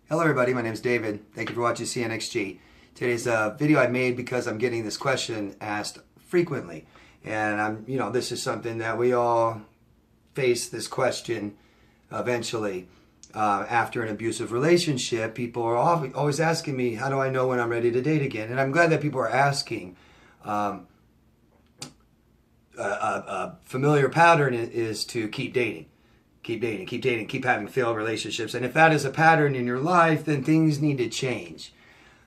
Hello everybody, my name is David. Thank you for watching CNXG. Today's video I made because I'm getting this question asked frequently. And this is something that we all face this question eventually. After an abusive relationship, people are always asking me, how do I know when I'm ready to date again? And I'm glad that people are asking. A familiar pattern is to keep dating. Keep dating, keep having failed relationships. And if that is a pattern in your life, then things need to change.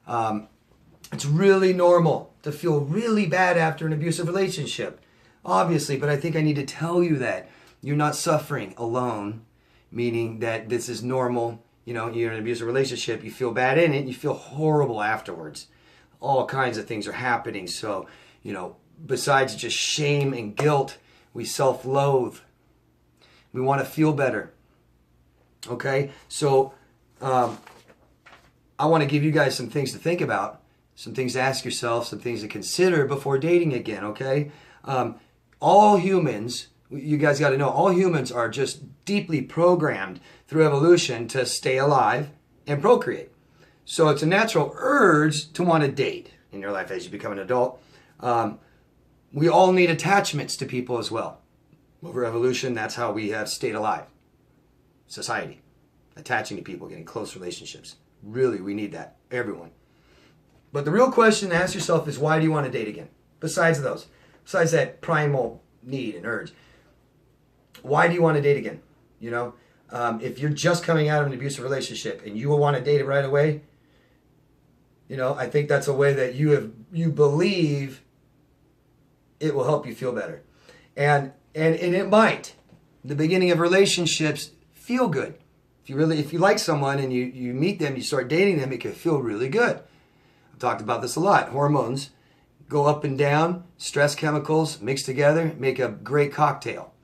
It's really normal to feel really bad after an abusive relationship, obviously, but I think I need to tell you that you're not suffering alone, meaning that this is normal. You're in an abusive relationship, you feel bad in it, you feel horrible afterwards. All kinds of things are happening. So, besides just shame and guilt, we self-loathe. We want to feel better. Okay? So, I want to give you guys some things to think about, some things to ask yourself, some things to consider before dating again, okay? All humans, you guys got to know, all humans are just deeply programmed through evolution to stay alive and procreate. So it's a natural urge to want to date in your life as you become an adult. We all need attachments to people as well. Over evolution, that's how we have stayed alive. Society. Attaching to people, getting close relationships. Really, we need that. Everyone. But the real question to ask yourself is, why do you want to date again? Besides those. Besides that primal need and urge. Why do you want to date again? If you're just coming out of an abusive relationship and you will want to date it right away, I think that's a way that you believe it will help you feel better. And it might. The beginning of relationships feel good. If you like someone and you meet them, you start dating them, it can feel really good. I've talked about this a lot. Hormones go up and down, stress chemicals mix together, make a great cocktail.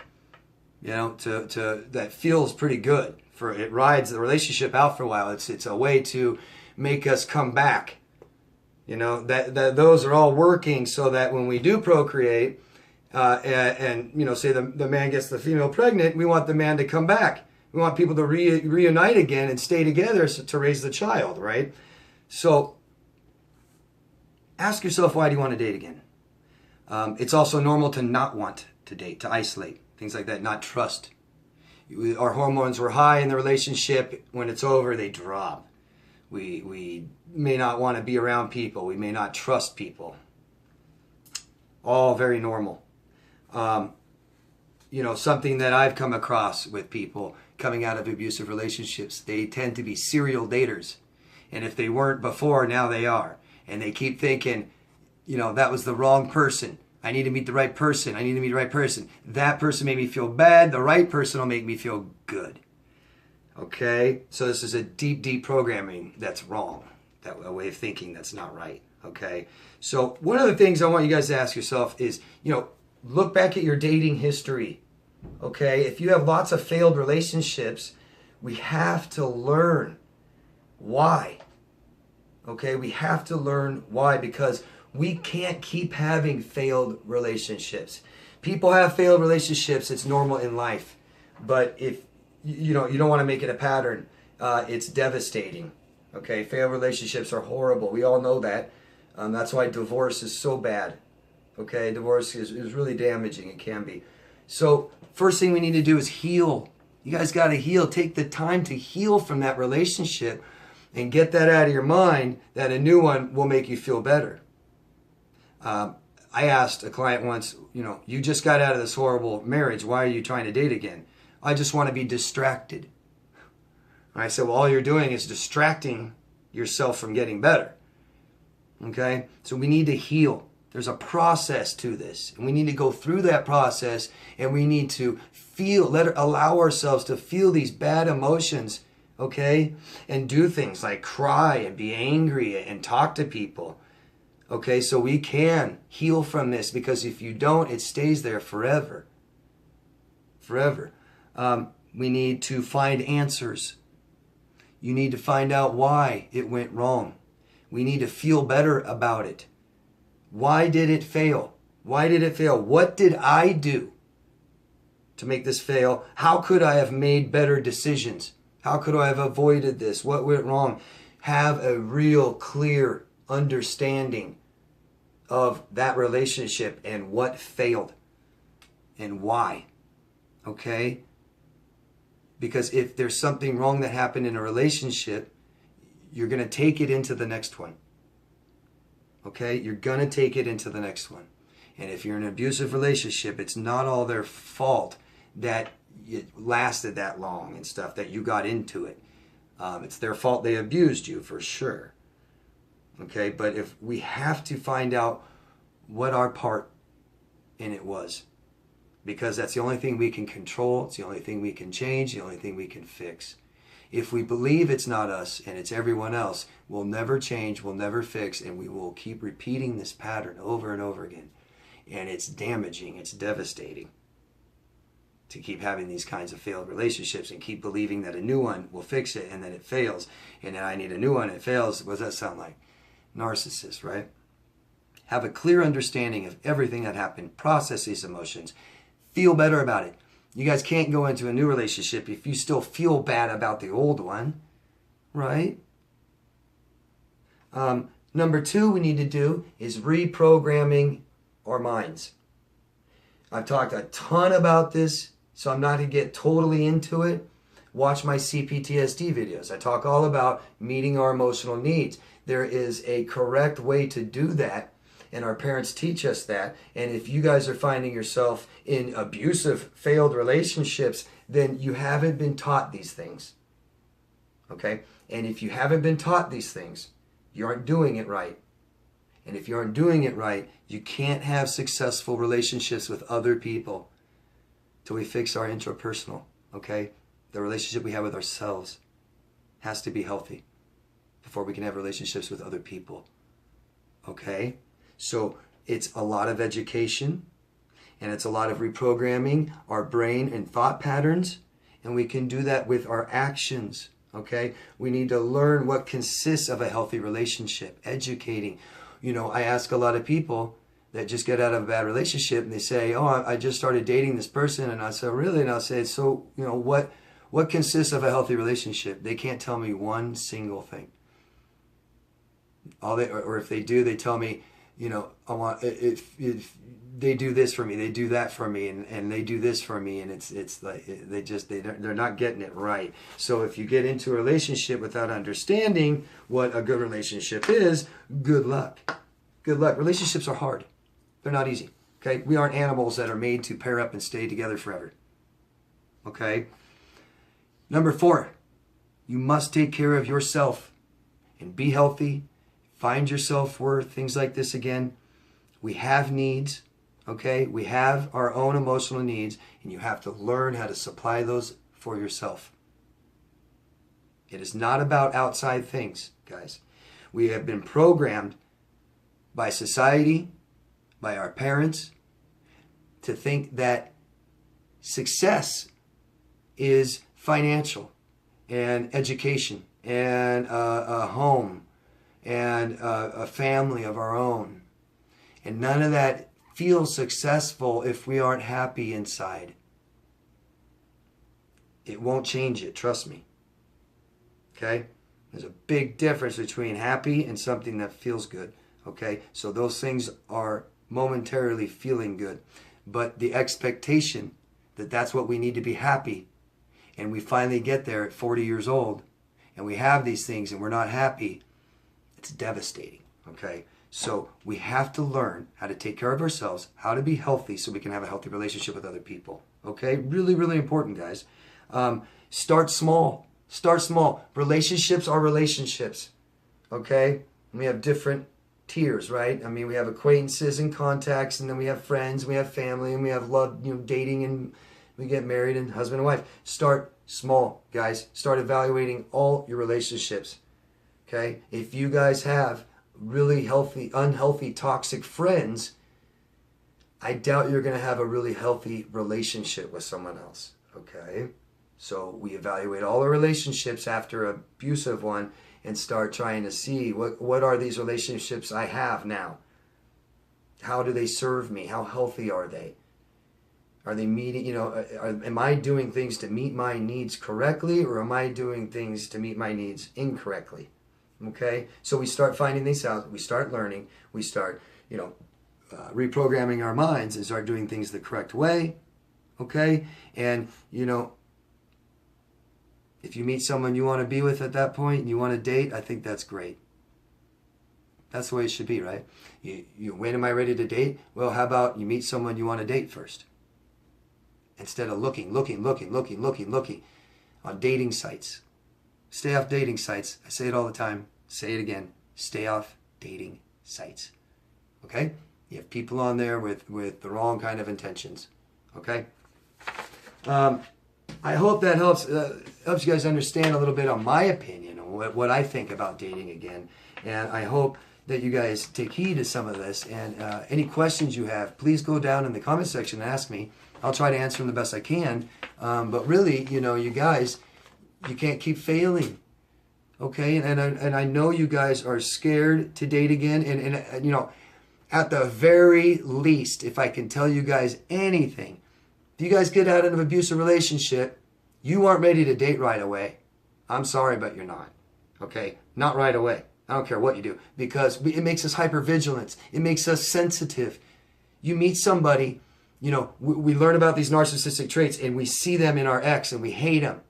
That feels pretty good. It rides the relationship out for a while. It's a way to make us come back. That those are all working so that when we do procreate, say the man gets the female pregnant, we want the man to come back. We want people to reunite again and stay together to raise the child, right? So ask yourself, why do you want to date again? It's also normal to not want to date, to isolate, things like that, not trust. Our hormones were high in the relationship. When it's over, they drop. We may not want to be around people. We may not trust people. All very normal. Something that I've come across with people coming out of abusive relationships, they tend to be serial daters. And if they weren't before, now they are. And they keep thinking, that was the wrong person. I need to meet the right person. I need to meet the right person. That person made me feel bad. The right person will make me feel good. Okay? So this is a deep, deep programming that's wrong. A way of thinking that's not right. Okay? So one of the things I want you guys to ask yourself is, look back at your dating history. Okay? If you have lots of failed relationships, we have to learn why. Okay? We have to learn why, because we can't keep having failed relationships. People have failed relationships. It's normal in life. But if you don't want to make it a pattern, it's devastating. Okay? Failed relationships are horrible. We all know that. That's why divorce is so bad. Okay, divorce is really damaging. It can be. So first thing we need to do is heal. You guys got to heal. Take the time to heal from that relationship and get that out of your mind that a new one will make you feel better. I asked a client once, you just got out of this horrible marriage. Why are you trying to date again? I just want to be distracted. And I said, well, all you're doing is distracting yourself from getting better. Okay? So we need to heal. There's a process to this, and we need to go through that process, and we need to allow ourselves to feel these bad emotions, okay? And do things like cry and be angry and talk to people, okay? So we can heal from this, because if you don't, it stays there forever. Forever. We need to find answers. You need to find out why it went wrong. We need to feel better about it. Why did it fail? Why did it fail? What did I do to make this fail? How could I have made better decisions? How could I have avoided this? What went wrong? Have a real clear understanding of that relationship and what failed and why. Okay? Because if there's something wrong that happened in a relationship, you're going to take it into the next one. Okay? You're going to take it into the next one. And if you're in an abusive relationship, it's not all their fault that it lasted that long and stuff, that you got into it. It's their fault they abused you, for sure. Okay? But if we have to find out what our part in it was, because that's the only thing we can control, it's the only thing we can change, the only thing we can fix. If we believe it's not us and it's everyone else, we'll never change, we'll never fix, and we will keep repeating this pattern over and over again. And it's damaging, it's devastating to keep having these kinds of failed relationships and keep believing that a new one will fix it and then it fails. And then I need a new one, it fails. What does that sound like? Narcissist, right? Have a clear understanding of everything that happened. Process these emotions. Feel better about it. You guys can't go into a new relationship if you still feel bad about the old one, right? Number 2 we need to do is reprogramming our minds. I've talked a ton about this, so I'm not going to get totally into it. Watch my CPTSD videos. I talk all about meeting our emotional needs. There is a correct way to do that, and our parents teach us that. And if you guys are finding yourself in abusive, failed relationships, then you haven't been taught these things. Okay? And if you haven't been taught these things, you aren't doing it right. And if you aren't doing it right, you can't have successful relationships with other people till we fix our intrapersonal, okay? The relationship we have with ourselves has to be healthy before we can have relationships with other people, okay? So it's a lot of education, and it's a lot of reprogramming our brain and thought patterns, and we can do that with our actions, okay? We need to learn what consists of a healthy relationship, educating. You know, I ask a lot of people that just get out of a bad relationship and they say, oh, I just started dating this person. And I say, really? And I'll say, so, you know, what consists of a healthy relationship? They can't tell me one single thing. Or if they do, they tell me, you know, I want, if they do this for me, they do that for me, and they do this for me, and it's like they're not getting it right. So if you get into a relationship without understanding what a good relationship is, good luck. Good luck. Relationships are hard. They're not easy. Okay? We aren't animals that are made to pair up and stay together forever. Okay? Number 4, you must take care of yourself and be healthy. Find your self-worth, things like this again. We have needs, okay? We have our own emotional needs, and you have to learn how to supply those for yourself. It is not about outside things, guys. We have been programmed by society, by our parents, to think that success is financial and education and a home and a family of our own. And none of that feels successful if we aren't happy inside. It won't change it, trust me. Okay? There's a big difference between happy and something that feels good. Okay? So those things are momentarily feeling good. But the expectation that that's what we need to be happy, and we finally get there at 40 years old, and we have these things and we're not happy, it's devastating, okay? So we have to learn how to take care of ourselves, how to be healthy so we can have a healthy relationship with other people, okay? Really, really important, guys. Start small. Start small. Relationships are relationships, okay? We have different tiers, right? I mean, we have acquaintances and contacts, and then we have friends, we have family, and we have love, you know, dating, and we get married and husband and wife. Start small, guys. Start evaluating all your relationships. Okay? If you guys have really healthy, unhealthy, toxic friends, I doubt you're going to have a really healthy relationship with someone else. Okay? So we evaluate all our relationships after an abusive one and start trying to see what are these relationships I have now? How do they serve me? How healthy are they? Are they meeting, am I doing things to meet my needs correctly, or am I doing things to meet my needs incorrectly? Okay, so we start finding these out, we start learning, we start, reprogramming our minds and start doing things the correct way. Okay, and if you meet someone you want to be with at that point and you want to date, I think that's great. That's the way it should be, right? When am I ready to date? Well, how about you meet someone you want to date first? Instead of looking on dating sites. Stay off dating sites. I say it all the time. Say it again. Stay off dating sites. Okay? You have people on there with the wrong kind of intentions. Okay? I hope that helps you guys understand a little bit on my opinion on what I think about dating again. And I hope that you guys take heed to some of this. And any questions you have, please go down in the comment section and ask me. I'll try to answer them the best I can. But really, you guys, you can't keep failing. Okay? And I know you guys are scared to date again. And at the very least, if I can tell you guys anything, if you guys get out of an abusive relationship, you aren't ready to date right away. I'm sorry, but you're not. Okay? Not right away. I don't care what you do, because it makes us hypervigilant. It makes us sensitive. You meet somebody, we learn about these narcissistic traits and we see them in our ex and we hate them.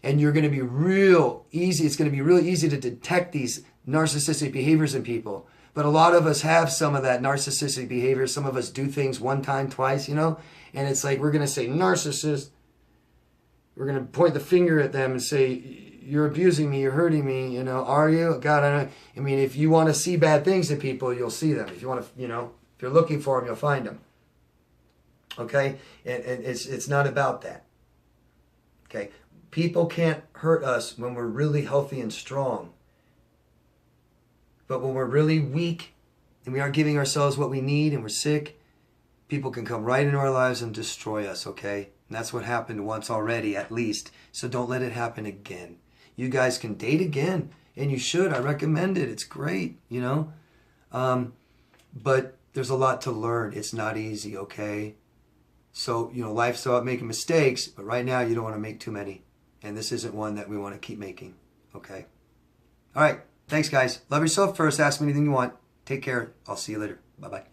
And you're going to be real easy. It's going to be really easy to detect these narcissistic behaviors in people. But a lot of us have some of that narcissistic behavior. Some of us do things one time, twice, and it's like we're going to say narcissist. We're going to point the finger at them and say, you're abusing me, you're hurting me, are you? God, I don't. I mean, if you want to see bad things in people, you'll see them. If you want to, if you're looking for them, you'll find them. Okay? And it's not about that. Okay? People can't hurt us when we're really healthy and strong. But when we're really weak and we aren't giving ourselves what we need and we're sick, people can come right into our lives and destroy us, okay? And that's what happened once already, at least. So don't let it happen again. You guys can date again, and you should. I recommend it. It's great, But there's a lot to learn. It's not easy, okay? So, life's about making mistakes, but right now you don't want to make too many. And this isn't one that we want to keep making, okay? All right. Thanks, guys. Love yourself first. Ask me anything you want. Take care. I'll see you later. Bye-bye.